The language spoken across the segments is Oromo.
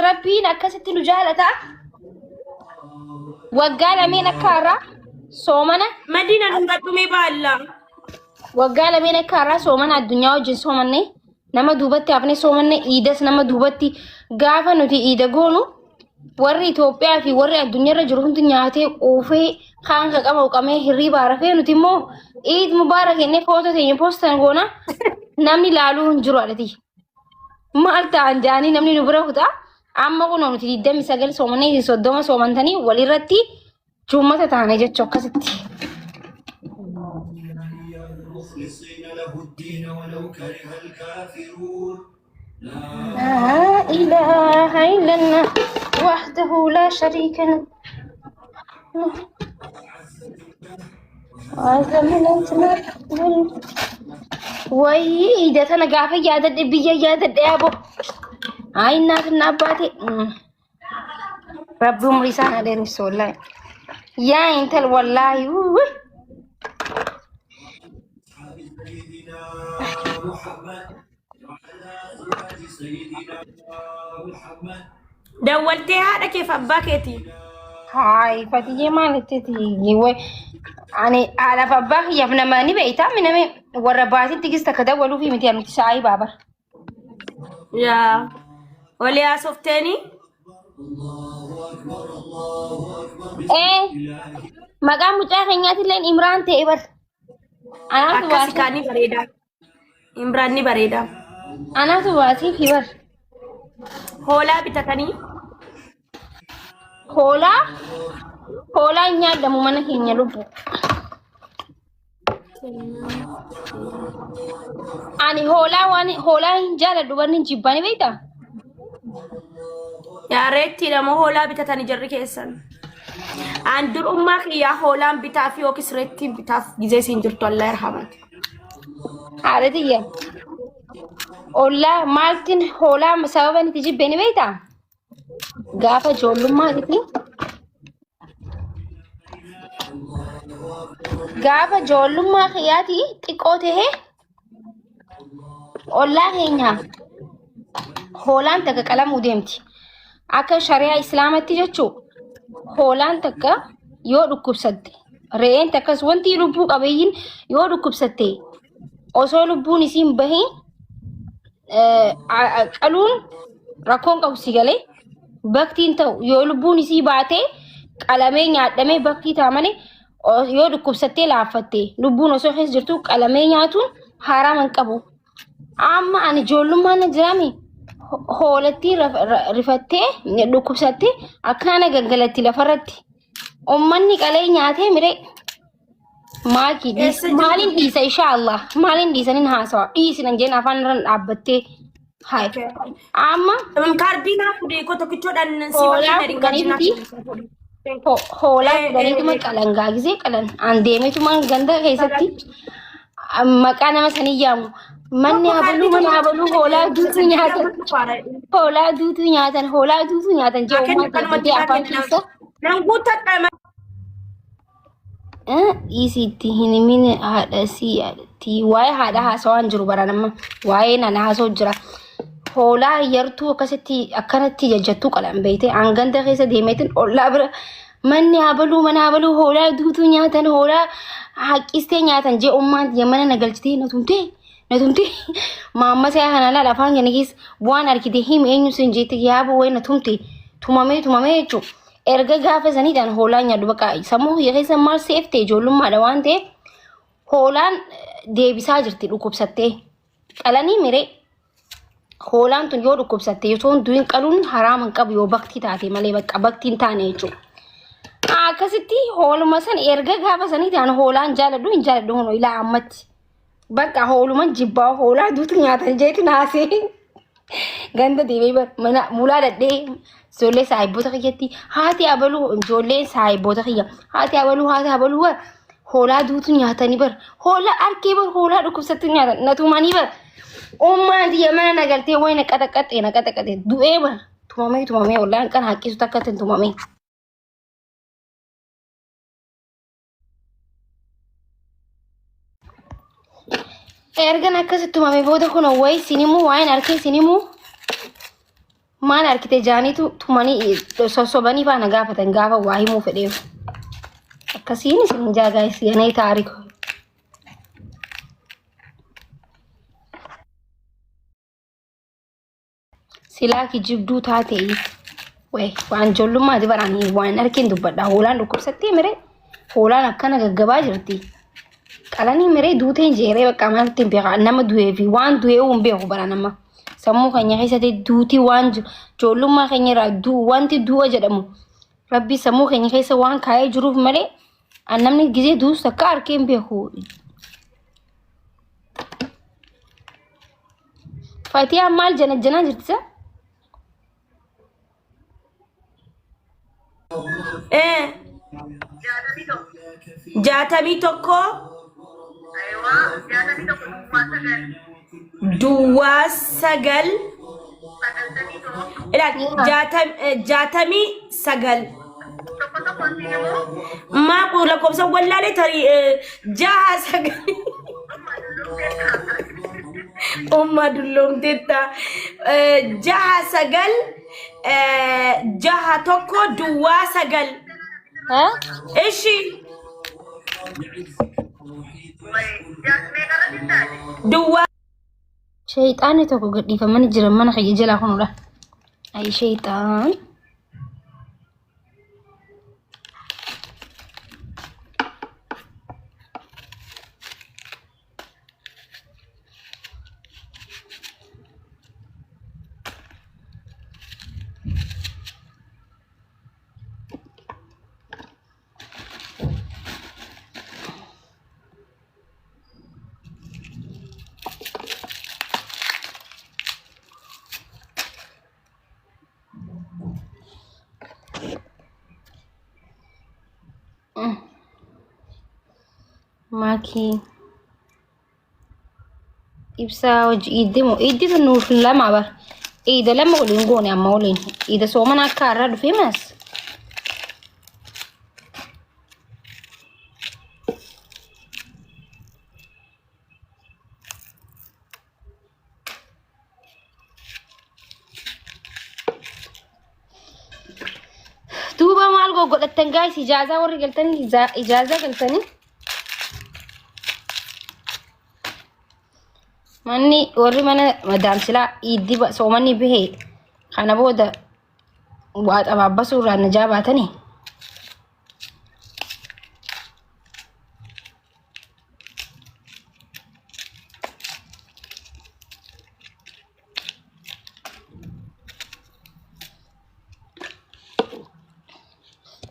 ربين أكست نجالة وقال مين كارا صومنا مدينة نقدمي بالله وقال مين كارا صومنا الدنيا وجن صومني نما دوبتي أبني صومني إيدس نما دوبتي قافا نتي إيدا قونو ورّي توبيا في ورّي الدنيا رجلهم دنياتي وفي خان كما وكما هري بارفين نتيمو إيد مبارك إني فوتو تيجي بوستن قونا نامي لالو هنجرو على مالتا عنجاني نمني نبره دا amma kun nuti diddami sagal soomanii soddoma soomantanii walirratti jummata taane jechuu akkasitti لا إله إلا الله وحده لا شريك له هذا من أنتماء وإذا تنقى في جادة بيجي جادة يا أبو هاي الناس النباتي ربي مريسان عليه رسول الله يا انت والله دولتي هذا كيف أباكيتي هاي فتيجي مالتي تيجي يعني على فباك يا ابن ماني بيتا من ورباتي تيجي كدولو في 200 ساعي بابا يا ولي أصفتني ايه مقام مجاهنيات لين إمران تيبر أنا أكاسي كاني بريدا إمراني بريدا أنا تواسي فيبر هولا بتكني هولا إني أدمو منك إني لبو أني هولا إن جالة دوبرني جيباني بيتا يا ريتي لما هولا بتتني جري كيسن عندر أمك يا هولا بتعفي وكس ريتي بتعف جزء سنجرت الله يرحمك عادي ولا مالتين هولا مسببا نتيجي بيني بيتا غافا جولو مالتي غافا جولو ما خياتي تقوته ولا هينها هولان تك كلام وديمتي akka shari'a islaamatti jechu hoolaan takka yoo dhukkubsatte re'een takkas wanti lubbuu qabeeyyin yoo dhukkubsatte osoo lubbuun isiin bahin qaluun rakkoon qabu si galee baktiin ta'u yoo lubbuun isii baatee qalamee nyaadhamee baktii ta'a malee yoo dhukkubsattee laaffatte lubbuun osoo keessa jirtu qalamee nyaatuun haraama hin qabu amma ani ijoollummaan jiraame hoolatti rifattee dhukkubsattee akkana gangalatti lafarratti ummanni qalee nyaatee mire maaki maalin dhiisa inshallah maalin dhiisanin haasawa dhiisinan jeen afaan irraan dhaabbattee hay amma kaardina fudee ko tokkichoodhaan hoolaa fudhaniituma qalangaa gisee qalan aan deemetumaan ganda keessatti maqaa nama sanii yaamu manni habalu mana habalu hoolaa duutu nyaatan jee uummata afaan keessa isitti hin mine haadha si'aati waa'ee haadha haasawaan jiru baranamma waa'ee nana haasoo jira hoolaa yartuu akkasitti akkanatti jajjattuu qalan beeyte hanganta keessa deemeetin ollaa bira manni habalu mana habalu hoolaa duutu nyaatan hoolaa haqqistee nyaatan jee uummaan yamana nagalchitee natumte maamma saa hanala lafaan kenigis waan arkite him eenyu sin jeete yaabu way natumte tumame jechu erga gaafa saniidhaan hoolaan nyaadhu baqa sammuu keessa maal seefte ijoollummaadha waan ta'eef hoolaan deebisaa jirti dhukkubsattee qalanii mire hoolaan tun yoo dhukkubsatte yoo du'in qaluun haraama hin qabu yoo baktii taate malee bakka baktiin taane jechuudha. Akkasitti hooluma san erga gaafa saniidhaan hoolaan jaaladhu hin jaaladhu hono ilaa ammatti bakka hooluman jibbaa hoolaa duutu nyaatan jeetu naasee ganda deemee mana mulaa dadhee ijoollee saayiboota kiyyatti haati abaluu ijoolleen saayiboota kiyya haati abaluu hoolaa duutu nyaatanii bar hoolaa arkee bar hoolaa dhukkubsatti nyaatan natumanii bar ummaan tiyya mana nagaltee wayi naqaxaqaxee du'ee bar tumamee ollaan kan haqqisu takka tin tumamee. Ergan akkasitti tumame booda kun wayi sinimu wayin arkee sinimu Maal arkite jaaniitu tumanii sossobanii faana gaafatan gaafa waa himuu fedheef. Akkasiin isin jaagaayis yanee taariku. Silaa kijibduu taatee way waan ijoollummaati baranii waan arkin dubbadha. Hoolaan dhukkubsattee miree hoolaan akkana gaggabaa jirti. Qalanii miree duuteen jeeree bakka maalti hin beekaa nama du'ee fi waan du'ee hin beeku bara nama. Sammuu keenya keessatti duuti waan ijoollummaa keenya irraa wanti du'a jedhamu rabbi sammuu keenya keessa waan kaayee jiruuf malee namni gizee duus akka arkee hin beeku. Faatiyaa maal janajjanaa jirtisa? Jaatamii tokko duwwaa sagal jaatamii sagal maa lakkoofsa wallaalee tarii jaha sagal umma dulloomteetta jaha sagal jaha tokko duwwaa sagal ishi duwwaa Shayxaanni tokko gadhiifamanii jiran mana kiyya jalaa kunudha. Ay shayxaan. Maki ibsa wajji iddii nuuf lama bar ida lama waliin goone amma waliin ida soomana akka irraa dhufee mas duuba maal godhattan gaayis ijaazaa warri galtanii ijaazaa galtanii Mani warri mana madam sila iddi soomani bihe kana booda waa xabaabasuu irraa na jaabaatanii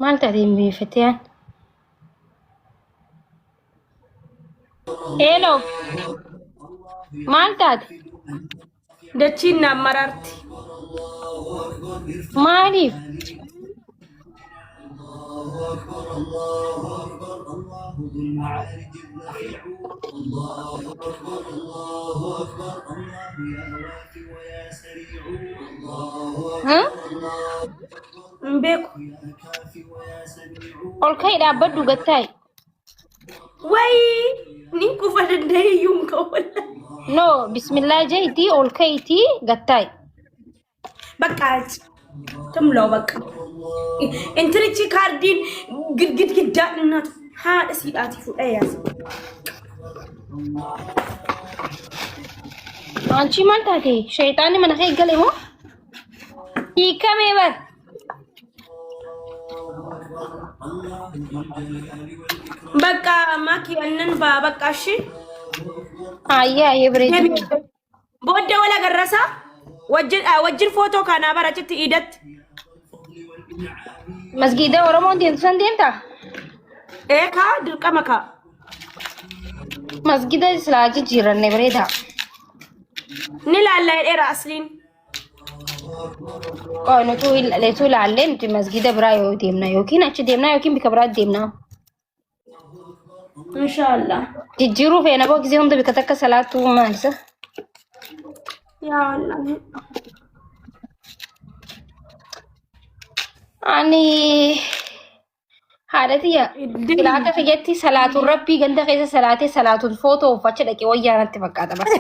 maal taateen biifatee hello maal taate dachiin na mararti maaliif mbeku ol ka'ii dhaabbadhu gattaay way nin kufa dandeeyyuun ka walla no bismillah jayti ol ka'iiti gattaay bakka tumloo bakka intirichi kaardiin gidgiddaa innatu haadha siidhaati fudhayaas anchi maal taate shayxaanni mana kee gale moo hiikamee bar bakka maki annan ba bakka shi ayyaa yebreetu booddee wala garrasa wajjin footoo kanaa barachitti iidatti masgiida oromoon deemtu san deemta eekaa dirqama kaa masgiida islaa jijjiiranne bareeda ni laallaa dheera asliin nutu ilaleetu laallee nuti masgiida biraa yoo deemna yookiin achi deemna yookiin bika biraa deemna inshallah jijjiiruu feena boo gisee hunda bika takka salaatu maalisa yaa wallahi ani haadhatiya ilaaka kiyatti salaatuun rabbii ganda keessa salaatee salaatuun footoo uffacha dhaqee wayyaanatti fakkaata bara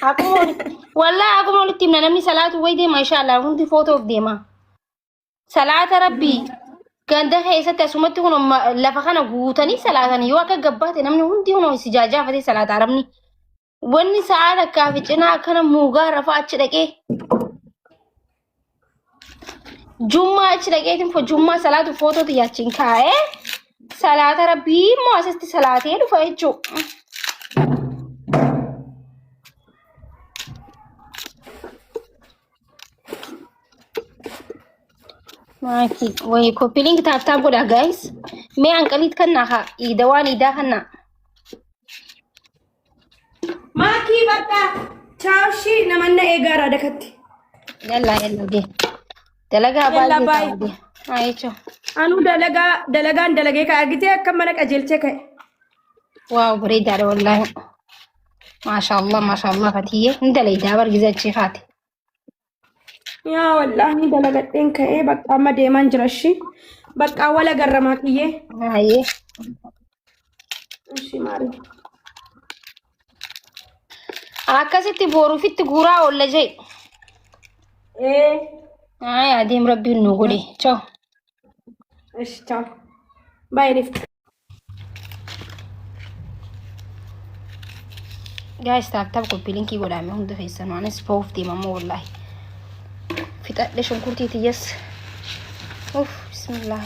akkuma walitti himna namni salaatu wayii maashaallah hundi footoof deema. Salaata rabbii ganda keessatti asumatti kun lafa kana guutanii salaatanii yoo akka gabbaate namni hundi kun si jaajaafatee salaata arabni. Wanni sa'aat akka ficinaa akkana muugaa rafaa achi dhaqee. Jummaa achi dhaqeetiin jummaa salaatu footoo xiyyaachin kaa'ee salaata rabbii immoo asitti salaatee dhufa jechuudha. Maki, woi copy link tap goda guys. Me ankalit kanna ha idawani ida kanna. Maki bakka ciao shi namanna egara dakatti. Yalla de. Dalaga baal. Aicho. Anu dalagaan dalagee ka argite akka mana qajeelche ka'e. Wow, bareedaadha wallahi. Mashallah Fatiyye. Indalay dabar gizachi khati. Yaa wallahi dalagadheen ka'ee bakka amma deemaan jira shi. Bakka wala garramaa kiyyee. Ayyee. Ishi maari. Akkasitti boruufitti guuraa oolla jee. Ay adeem rabbiin nu godhe. Ciao. Ishi ciao. Bye Rift. Guys tap copy linkii godhame hunda keessan waan spoof deemamoo wallahi. Fita de shunkurti tiyas. Uf, bismillah.